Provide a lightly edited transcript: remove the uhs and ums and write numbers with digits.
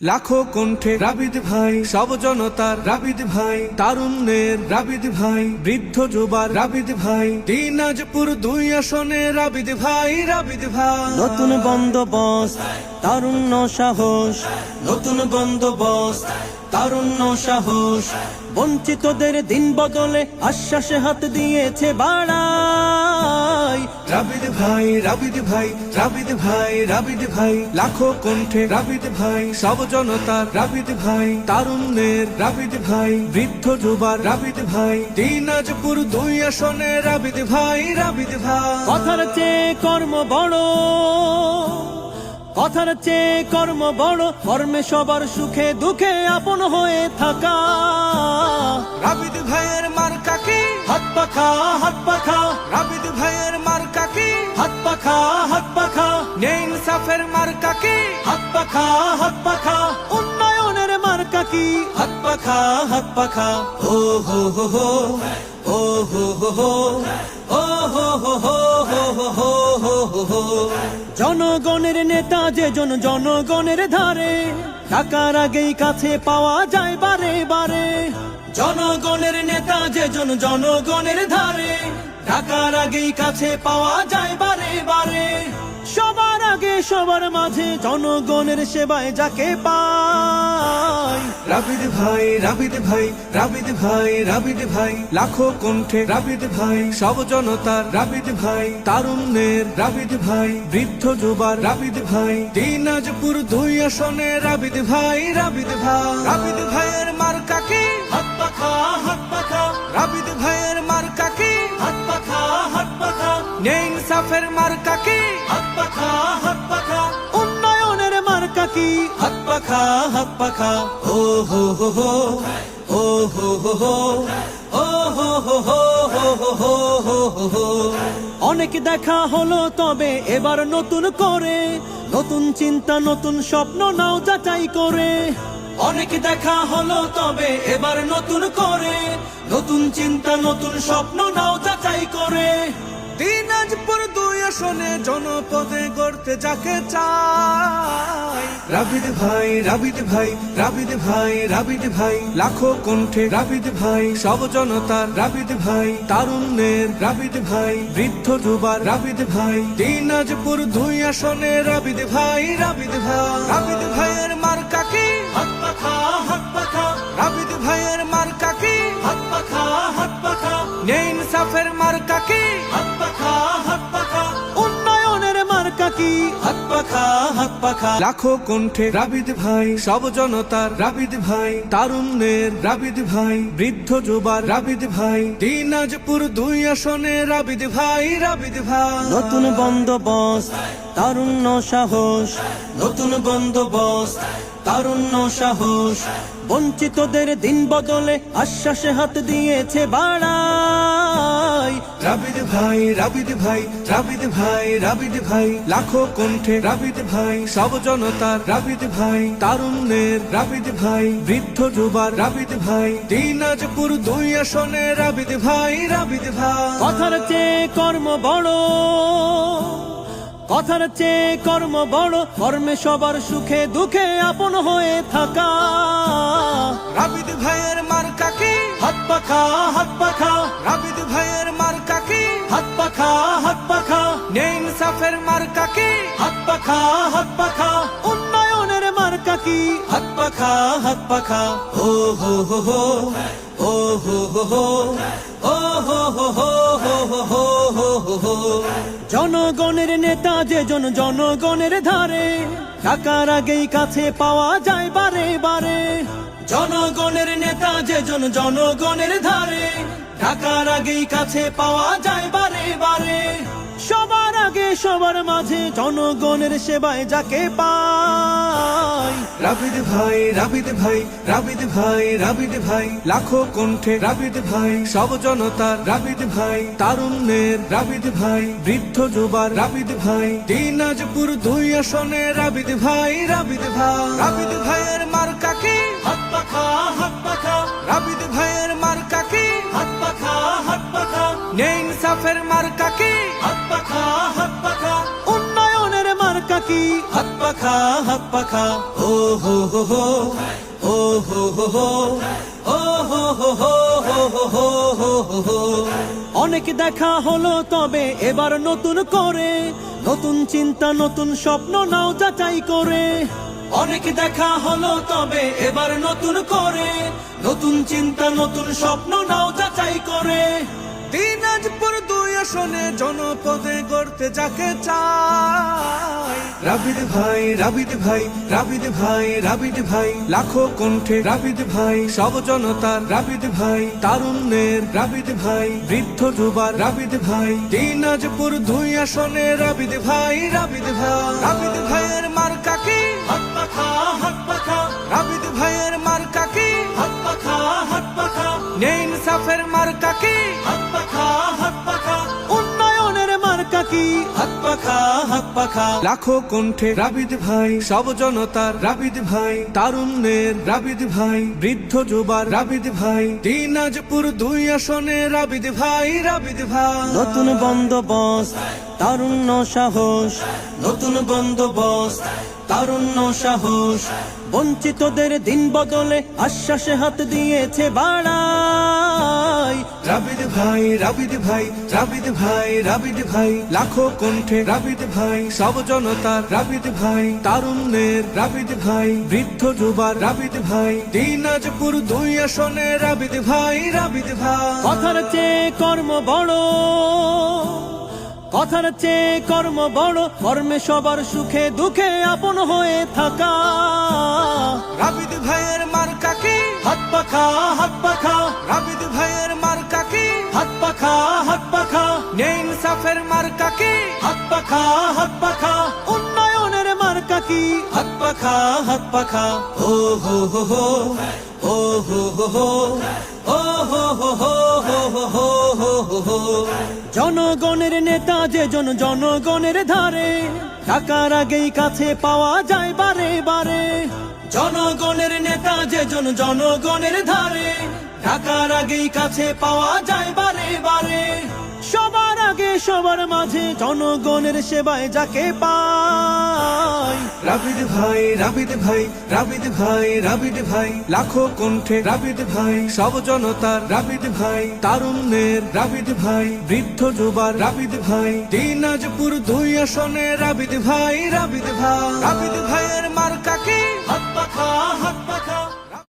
লাখো কণ্ঠে রাবিদ ভাই, সব জনতার রাবিদ ভাই, তারুণ্যের রাবিদ ভাই, বৃদ্ধ যুবার রাবিদ ভাই, দিনাজপুর 2 আসনে রাবিদ ভাই, রাবিদ ভাই। নতুন বন্দোবস্ত, তারুণ্য সাহস, নতুন বন্দোবস্ত, তারুণ্য সাহস, বঞ্চিতদের দিন বদলে আশ্বাসে হাত দিয়েছে বাড়াই। রাবিদ ভাই, রাবিদ ভাই, রাবিদ ভাই, রাবিদ ভাই, লাখো কণ্ঠে রাবিদ ভাই, সব জনতার রাবিদ ভাই, তারুণ্যের রাবিদ ভাই, বৃদ্ধ যুবার রাবিদ ভাই, দিনাজপুর 2 আসনে রাবিদ ভাই, রাবিদ ভাই। কথার চেয়ে কর্ম বড়, কথার চেয়ে কর্ম বড়, কর্মে সবার সুখে দুঃখে আপন হয়ে থাকা। রাবিদ ভাইয়ের মার্কা কি? হাত পাখা, হাত পাখা, রাবিদ ভাইয়ের মার্কা কি? হাত পাখা, হাত পাখা, নেই ইনসাফের মার্কা কি? হাত পাখা, হাত পাখা, উন্নয়নের মার্কা কি? হাত পাখা, হাত পাখা, ও হো হো হো, ও হো হো হো, ও হো হো হো হো হো হো হো হো। জনগণের নেতা যে জনগণের ধারে, টাকার আগেই কাছে পাওয়া যায় বারে বারে। জনগণের নেতা যে জনগণের ধারে, টাকার আগেই কাছে পাওয়া যায় বারে বারে। সবার আগে সবার মাঝে জনগণের সেবায় যাকে পায়। রাবিদ ভাই, রাবিদ ভাই, রাবিদ ভাই, রাবিদ ভাই, লাখো কণ্ঠে রাবিদ ভাই, সব জনতার রাবিদ ভাই, তারুণ্যের রাবিদ ভাই, বৃদ্ধ যুবার রাবিদ ভাই, দিনাজপুর 2 আসনে রাবিদ ভাই, রাবিদ ভাই। রাবিদ ভাইয়ের মার্কা কি? হাত পাখা, হাত পাখা, রাবিদ ভাইয়ের মার্কা কি? হাত পাখা, হাত পাখা, নেই ইনসাফের মার্কা কি? হাত পাখা, হাত পাখা, উন্নয়নের মার্কা কি? হাত পাখা, হাত পাখা, ও হো হো হো, ও হো হো হো, ও হো হো হো হো হো হো হো হো। অনেক দেখা হলো তবে এবার নতুন করে, নতুন চিন্তা নতুন স্বপ্ন নাও যাচাই করে। অনেক দেখা হলো তবে এবার নতুন করে, নতুন চিন্তা নতুন স্বপ্ন নাও যাচাই করে। দিনাজপুর 2 আসনে জনপদে গড়তে যাকে চাই। রাবিদ ভাই, রাবিদ ভাই, রাবিদ ভাই, রাবিদ ভাই, লাখো কণ্ঠে রাবিদ ভাই, সব জনতার রাবিদ ভাই, তারুণ্যের রাবিদ ভাই, বৃদ্ধ যুবার রাবিদ ভাই, দিনাজপুর 2 আসনে রাবিদ ভাই, রাবিদ ভাই। রাবিদ ভাইয়ের মার্কা কি? হাত পাখা, হাত পাখা, রাবিদ ভাইয়ের মার্কা কি? হাত পাখা, হাত পাখা, নেই ইনসাফের মার্কা কি? হাত পাখা, হাত পাখা, উন্নয়নের মার্কা কি? হাত পাখা, হাত পাখা। লাখো কণ্ঠে রাবিদ ভাই, সব জনতার রাবিদ ভাই, তারুণ্যের রাবিদ ভাই, বৃদ্ধ যুবার রাবিদ ভাই, দিনাজপুর 2 আসনে রাবিদ ভাই, রাবিদ ভাই। নতুন বন্দোবস্ত, তারুণ্য সাহস, নতুন বন্দোবস্ত, তারুণ্য সাহস, বঞ্চিতদের দিন বদলে আশ্বাসে হাত দিয়েছে বাড়াই। রাবিদ ভাই, রাবিদ ভাই, রাবিদ ভাই, রাবিদ ভাই, লাখো কণ্ঠে রাবিদ ভাই, সব জনতার রাবিদ ভাই, তারুণ্যের রাবিদ ভাই, বৃদ্ধ যুবার রাবিদ ভাই, দিনাজপুর 2 আসনে রাবিদ ভাই, রাবিদ ভাই। কথার চেয়ে কর্ম বড়, কথার চেয়ে কর্ম বড়, কর্মে সবার সুখে দুঃখে আপন হয়ে থাকা। রাবিদ ভাইয়ের মার্কা কি? হাত পাখা, হাত পাখা, রাবিদ ভাইয়ের মার্কা কি? হাত পাখা, হাত পাখা, নেই ইনসাফের মার্কা কি? হাত পাখা, হাত পাখা, উন্নয়নের মার্কা কি? হাত পাখা, হাত পাখা, ও হো হো হো, ও হো হো হো, ও হো হো হো হো হো হো হো হো। জনগণের নেতা যে জনগণের ধারে, টাকার আগেই কাছে পাওয়া যায় বারে বারে। জনগণের নেতা যে জনগণের ধারে, টাকার আগেই কাছে পাওয়া যায় বারে বারে। সবার আগে সবার মাঝে জনগণের সেবায় যাকে পায়। রাবিদ ভাই, রাবিদ ভাই, রাবিদ ভাই, রাবিদ ভাই, লাখো কণ্ঠে রাবিদ ভাই, সব জনতার রাবিদ ভাই, তারুণ্যের রাবিদ ভাই, বৃদ্ধ যুবার রাবিদ ভাই, দিনাজপুর 2 আসনে রাবিদ ভাই, রাবিদ ভাই। রাবিদ ভাইয়ের মার্কা কি? হাত পাখা, হাত পাখা, রাবিদ ভাইয়ের মার্কা কি? হাত পাখা, হাত পাখা, নেই ইনসাফের মার্কা কি? হাত পাখা, হাত পাখা, উন্নয়নের মার্কা কি? হাত পাখা। পাখা হাত পাখা ও হো হো হো ও হো হো হো ও হো হো হো হো হো হো হো হো। অনেক দেখা হলো তবে এবার নতুন করে, নতুন চিন্তা নতুন স্বপ্ন নাও যাচাই করে। অনেক দেখা হলো তবে এবার নতুন করে, নতুন চিন্তা নতুন স্বপ্ন নাও যাচাই করে। দিনাজপুর 2 আসনে জনপদে গড়তে যাকে চাই, রাবিদ ভাই রাবিদ ভাই রাবিদ ভাই রাবিদ ভাই, লাখো কণ্ঠে রাবিদ ভাই, সব জনতার রাবিদ ভাই, তারুণ্যের রাবিদ ভাই, বৃদ্ধ যুবার রাবিদ ভাই। দিনাজপুর 2 আসনে রাবিদ ভাই রাবিদ ভাই, রাবিদ ভাইয়ের মার্কা কি হাত পাখা হাত পাখা, রাবিদ ভাইয়ের মার্কা কি হাত পাখা হাত পাখা, নেই ইনসাফের মার্কা কি হাত পাখা হাত পাখা, উন্নয়নের মার্কা কি হাত পাখা হাত পাখা। লাখো কণ্ঠে রাবিদ ভাই, সব জনতার রাবিদ ভাই, তারুণ্যের রাবিদ ভাই, বৃদ্ধ যুবার রাবিদ ভাই। দিনাজপুর 2 আসনে রাবিদ ভাই রাবিদ ভাই। নতুন বন্দোবস্ত তারুণ্য সাহস, নতুন বন্দোবস্ত তারুণ্য সাহস, বঞ্চিতদের দিন বদলে আশ্বাসে হাত দিয়েছে বাড়াই। রাবিদ ভাই রাবিদ ভাই রাবিদ ভাই রাবিদ ভাই, লাখো কণ্ঠে রাবিদ ভাই, সব জনতার রাবিদ ভাই, তারুণ্যের রাবিদ ভাই, বৃদ্ধ যুবার রাবিদ ভাই। দিনাজপুর 2 আসনে রাবিদ ভাই রাবিদ ভাই। কথার চেয়ে কর্ম বড়, কথার চেয়ে কর্ম বড়, কর্মে সবার সুখে দুঃখে আপন হয়ে থাকা। রাবিদ ভাইয়ের মার্কা কি হাত পাখা হাত পাখা, রাবিদ ভাইয়ের মার্কা কি হাত পাখা হাত পাখা, নেই ইনসাফের মার্কা কি হাত পাখা হাত পাখা, উন্নয়নের মার্কা কি হাত পাখা হাত পাখা ও হো হো হো ও হো হো হো ও হো হো হো হো হো হো হো হো। জনগণের নেতা যে জনগণের ধারে, টাকার আগেই কাছে পাওয়া যায় বারে বারে। জনগণের নেতা যে জনগণের ধারে, টাকার আগেই কাছে পাওয়া যায় বারে বারে। সবার আগে সবার মাঝে জনগণের সেবায় যাকে পাই। রাবিদ ভাই রাবিদ ভাই রাবিদ ভাই রাবিদ ভাই, লাখো কণ্ঠে রাবিদ ভাই, সব জনতার রাবিদ ভাই, তারুণ্যের রাবিদ ভাই, বৃদ্ধ যুবার রাবিদ ভাই। দিনাজপুর 2 আসনে রাবিদ ভাই রাবিদ ভাই, রাবিদ ভাইয়ের মার্কা কি হাত পাখা হাত পাখা,